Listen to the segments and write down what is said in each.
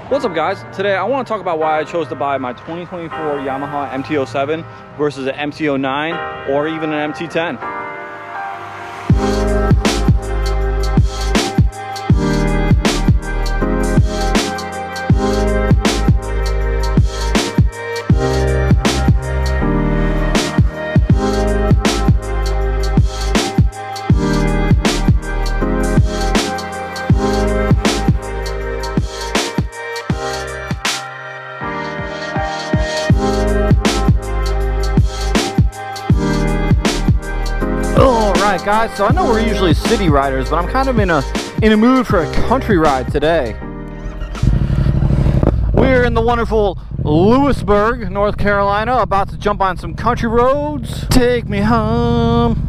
What's up, guys? Today I want to talk about why I chose to buy my 2024 Yamaha MT-07 versus an MT-09 or even an MT-10. Alright guys, so I know we're usually city riders, but I'm kind of in a mood for a country ride today. We're in the wonderful Lewisburg, North Carolina, about to jump on some country roads. Take me home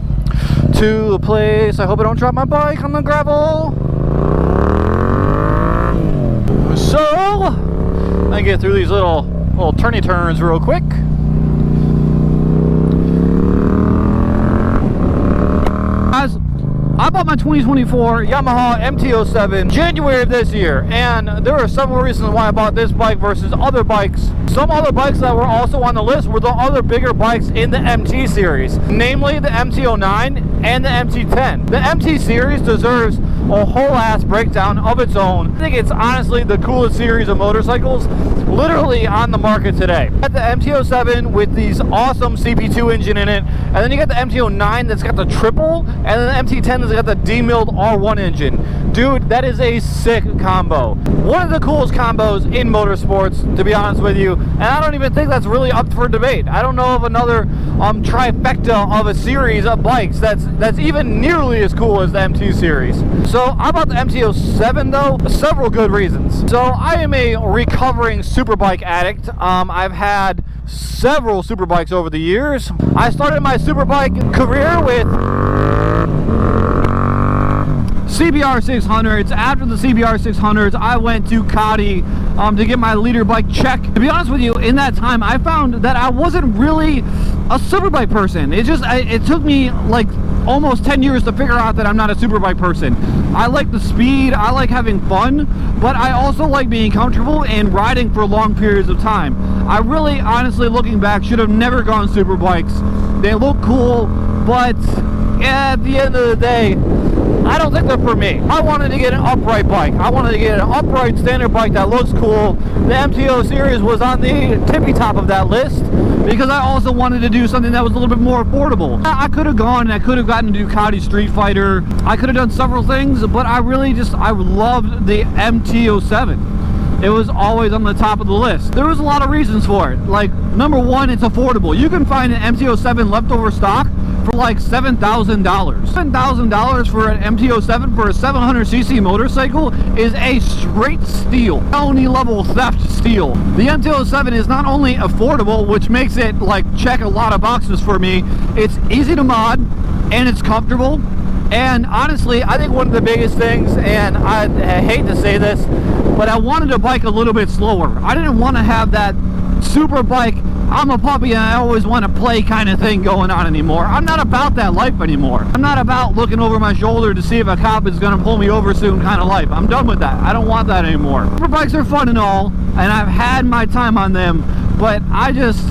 to a place. I hope I don't drop my bike on the gravel. So, I get through these little turny turns real quick. Guys, I bought my 2024 Yamaha MT-07 January of this year, and there are several reasons why I bought this bike versus other bikes. Some other bikes that were also on the list were the other bigger bikes in the MT series, namely the MT-09 and the MT-10. The MT series deserves a whole ass breakdown of its own. I think it's honestly the coolest series of motorcycles literally on the market today. You got the MT-07 with these awesome CP2 engine in it, and then you got the MT-09 that's got the triple, and then the MT-10 that's got the demilled R1 engine. Dude, that is a sick combo. One of the coolest combos in motorsports, to be honest with you, and I don't even think that's really up for debate. I don't know of another trifecta of a series of bikes that's even nearly as cool as the MT series. So I bought the MT-07 though, several good reasons. So I am a recovering superbike addict. I've had several superbikes over the years. I started my superbike career with CBR 600s. After the CBR 600s, I went to Ducati to get my leader bike check. To be honest with you, in that time, I found that I wasn't really a superbike person. It took me like almost 10 years to figure out that I'm not a superbike person. I like the speed, I like having fun, but I also like being comfortable and riding for long periods of time. I really, honestly, looking back, should have never gone superbikes. They look cool, but at the end of the day, I don't think they're for me. I wanted to get an upright bike. I wanted to get an upright standard bike that looks cool. The MT-0 series was on the tippy top of that list because I also wanted to do something that was a little bit more affordable. I could have gone and I could have gotten a Ducati Street Fighter. I could have done several things, but I loved the MT-07. It was always on the top of the list. There was a lot of reasons for it. Like, number one, it's affordable. You can find an MT-07 leftover stock for like $7,000. $7,000 for an MT-07 for a 700cc motorcycle is a straight steal. Felony level theft steal. The MT-07 is not only affordable, which makes it like check a lot of boxes for me, it's easy to mod and it's comfortable. And honestly, I think one of the biggest things, and I hate to say this, but I wanted a bike a little bit slower. I didn't want to have that super bike, I'm a puppy and I always want to play kind of thing going on anymore. I'm not about that life anymore. I'm not about looking over my shoulder to see if a cop is going to pull me over soon kind of life. I'm done with that. I don't want that anymore. Super bikes are fun and all, and I've had my time on them, but I just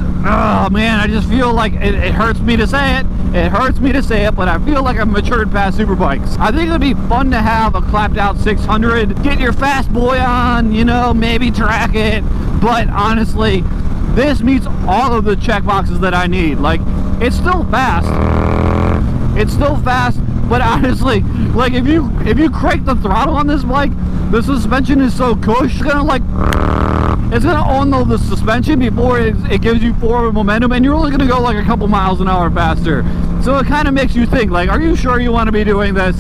feel like it hurts me to say it. It hurts me to say it, but I feel like I've matured past super bikes. I think it would be fun to have a clapped out 600, get your fast boy on, you know, maybe track it, but honestly, this meets all of the check boxes that I need. Like, it's still fast. It's still fast, but honestly, like if you crank the throttle on this bike, the suspension is so cush, it's gonna unload the suspension before it gives you forward momentum, and you're only gonna go like a couple miles an hour faster. So it kind of makes you think, like, are you sure you want to be doing this?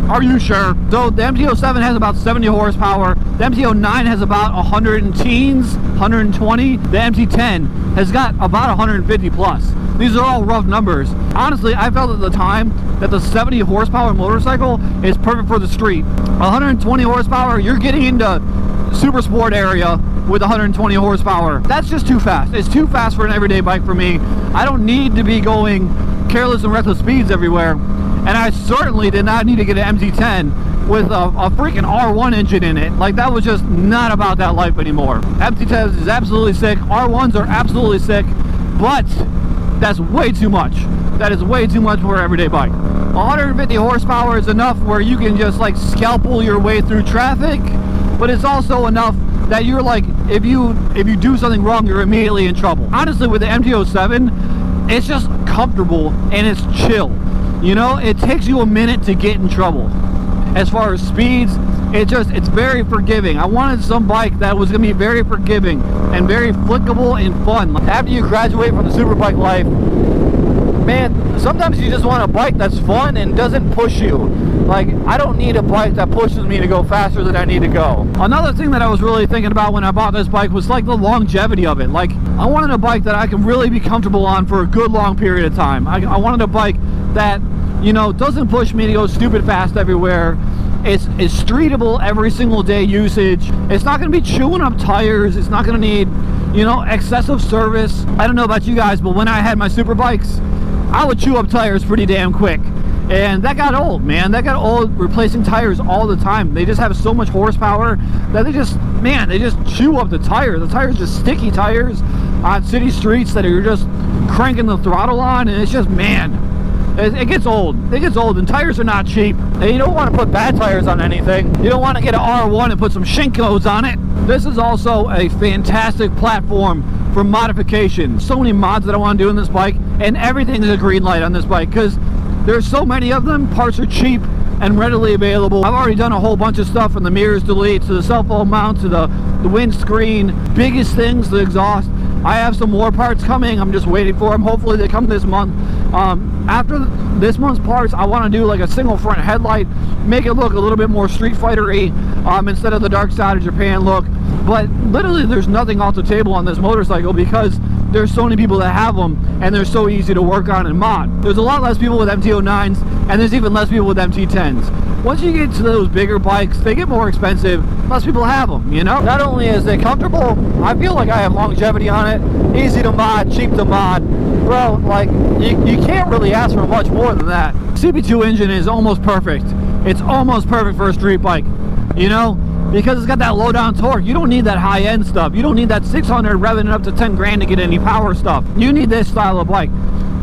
Are you sure? So the MT-07 has about 70 horsepower. The MT-09 has about 120. The MT-10 has got about 150 plus. These are all rough numbers. Honestly, I felt at the time that the 70 horsepower motorcycle is perfect for the street. 120 horsepower, you're getting into super sport area with 120 horsepower. That's just too fast. It's too fast for an everyday bike for me. I don't need to be going careless and reckless speeds everywhere. And I certainly did not need to get an MT-10 with a freaking R1 engine in it. Like, that was just not about that life anymore. MT-10 is absolutely sick. R1s are absolutely sick, but that's way too much. That is way too much for an everyday bike. 150 horsepower is enough where you can just like scalpel your way through traffic, but it's also enough that you're like, if you do something wrong, you're immediately in trouble. Honestly, with the MT-07, it's just comfortable and it's chill. You know, it takes you a minute to get in trouble. As far as speeds, it's very forgiving. I wanted some bike that was gonna be very forgiving and very flickable and fun. After you graduate from the superbike life, man, sometimes you just want a bike that's fun and doesn't push you. Like, I don't need a bike that pushes me to go faster than I need to go. Another thing that I was really thinking about when I bought this bike was like the longevity of it. Like, I wanted a bike that I can really be comfortable on for a good long period of time. I wanted a bike that, you know, doesn't push me to go stupid fast everywhere. It's streetable every single day usage. It's not going to be chewing up tires. It's not going to need, you know, excessive service. I don't know about you guys, but when I had my super bikes, I would chew up tires pretty damn quick. And that got old, man. That got old replacing tires all the time. They just have so much horsepower that they just chew up the tire. The tires just sticky tires on city streets that you're just cranking the throttle on, and it's just, man, it gets old. It gets old, and tires are not cheap. And you don't want to put bad tires on anything. You don't want to get an R1 and put some Shinkos on it. This is also a fantastic platform for modification. So many mods that I want to do in this bike, and everything is a green light on this bike because there's so many of them. Parts are cheap and readily available. I've already done a whole bunch of stuff, from the mirrors delete to the cell phone mount to the windscreen. Biggest things, the exhaust. I have some more parts coming. I'm just waiting for them. Hopefully they come this month. After this month's parts, I want to do like a single front headlight, make it look a little bit more Street Fighter-y instead of the Dark Side of Japan look. But literally there's nothing off the table on this motorcycle because there's so many people that have them and they're so easy to work on and mod. There's a lot less people with MT-09s, and there's even less people with MT-10s. Once you get to those bigger bikes, they get more expensive, less people have them, you know? Not only is it comfortable, I feel like I have longevity on it, easy to mod, cheap to mod. Bro, like, you can't really ask for much more than that. CB2 engine is almost perfect. It's almost perfect for a street bike, you know? Because it's got that low down torque. You don't need that high end stuff. You don't need that 600 revving up to 10 grand to get any power stuff. You need this style of bike.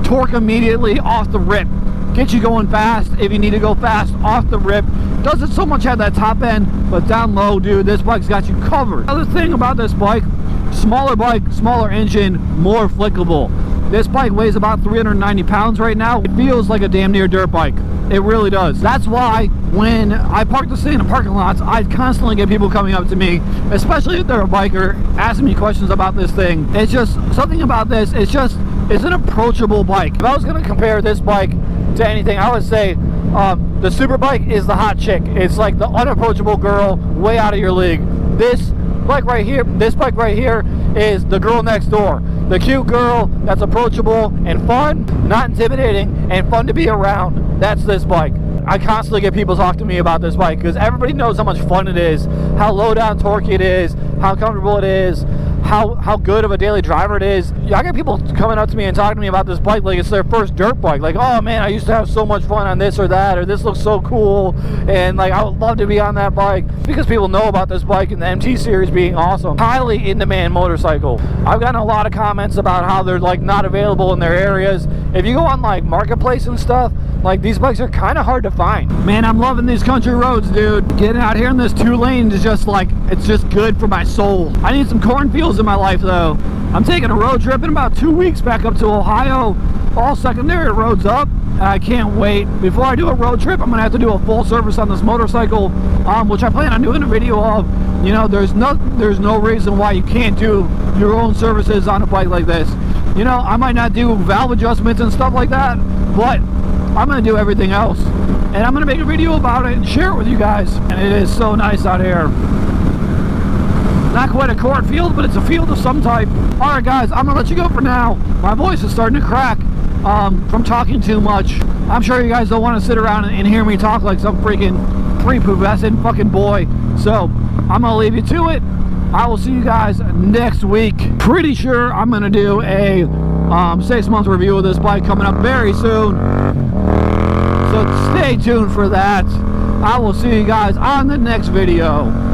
Torque immediately off the rip. Get you going fast if you need to go fast off the rip. Doesn't so much have that top end, but down low, dude, this bike's got you covered. Another thing about this bike, smaller engine, more flickable. This bike weighs about 390 pounds right now. It feels like a damn near dirt bike. It really does. That's why when I park this thing in the parking lots, I constantly get people coming up to me, especially if they're a biker, asking me questions about this thing. It's just something about this. It's an approachable bike. If I was going to compare this bike to anything, I would say the super bike is the hot chick. It's like the unapproachable girl, way out of your league. This bike right here is the girl next door. The cute girl that's approachable and fun, not intimidating, and fun to be around. That's this bike. I constantly get people talk to me about this bike because everybody knows how much fun it is, how low down torque it is, how comfortable it is, how good of a daily driver it is. I get people coming up to me and talking to me about this bike like it's their first dirt bike. Like, oh man, I used to have so much fun on this or that, or this looks so cool, and like I would love to be on that bike, because people know about this bike and the MT series being awesome. Highly in demand motorcycle. I've gotten a lot of comments about how they're like not available in their areas. If you go on like Marketplace and stuff, like these bikes are kind of hard to find. Man, I'm loving these country roads, dude. Getting out here in this 2 lanes is just like, it's just good for my soul. I need some cornfields in my life though. I'm taking a road trip in about 2 weeks back up to Ohio. All secondary roads up. I can't wait. Before I do a road trip, I'm gonna have to do a full service on this motorcycle, which I plan on doing a video of. You know, there's no reason why you can't do your own services on a bike like this. You know, I might not do valve adjustments and stuff like that, but I'm gonna do everything else, and I'm gonna make a video about it and share it with you guys. And it is so nice out here. Not quite a cornfield, but it's a field of some type. All right, guys, I'm gonna let you go for now. My voice is starting to crack from talking too much. I'm sure you guys don't want to sit around and hear me talk like some freaking prepubescent fucking boy. So I'm gonna leave you to it. I will see you guys next week. Pretty sure I'm gonna do a 6-month review of this bike coming up very soon. So stay tuned for that. I will see you guys on the next video.